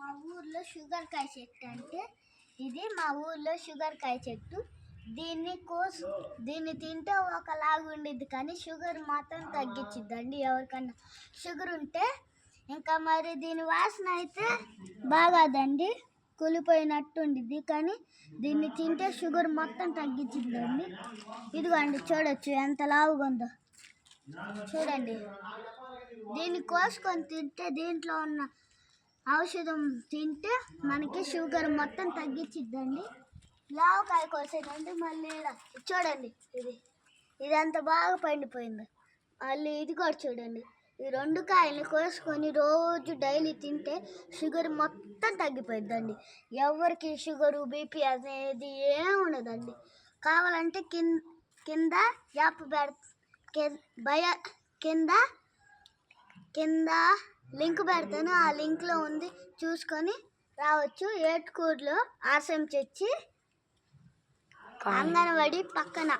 మా ఊర్లో షుగర్ కాయ చెట్టు అంటే ఇది మా ఊర్లో షుగర్ కాయ చెట్టు. దీన్ని తింటే ఒకలాగా ఉండిద్ది, కానీ షుగర్ మాత్రం తగ్గించిద్దండి ఎవరికన్నా షుగర్ ఉంటే. ఇంకా మరి దీని వాసన అయితే బాగాదండి, కూలిపోయినట్టు ఉండిద్ది, కానీ దీన్ని తింటే షుగర్ మొత్తం తగ్గించిద్దండి. ఇదిగోండి చూడొచ్చు ఎంత లావుగా ఉందో, చూడండి. దీన్ని కోసుకొని తింటే దీంట్లో ఉన్న ఔషధం తింటే మనకి షుగర్ మొత్తం తగ్గించిద్దండి. లావకాయ కోసేదండి. మళ్ళీ చూడండి, ఇది ఎంత బాగా పండిపోయిందో. మళ్ళీ ఇది కూడా చూడండి. ఈ 2 కాయలు కోసుకొని రోజు డైలీ తింటే షుగర్ మొత్తం తగ్గిపోయిద్దండి. ఎవరికి షుగరు బీపీ అనేది ఏం ఉండదండి. కావాలంటే కింద యాప్ కింద లింక్ పెడతాను, ఆ లింక్లో ఉంది, చూసుకొని రావచ్చు. ఏటుకూరులో ఆర్సం చర్చి అంగన్వాడి పక్కన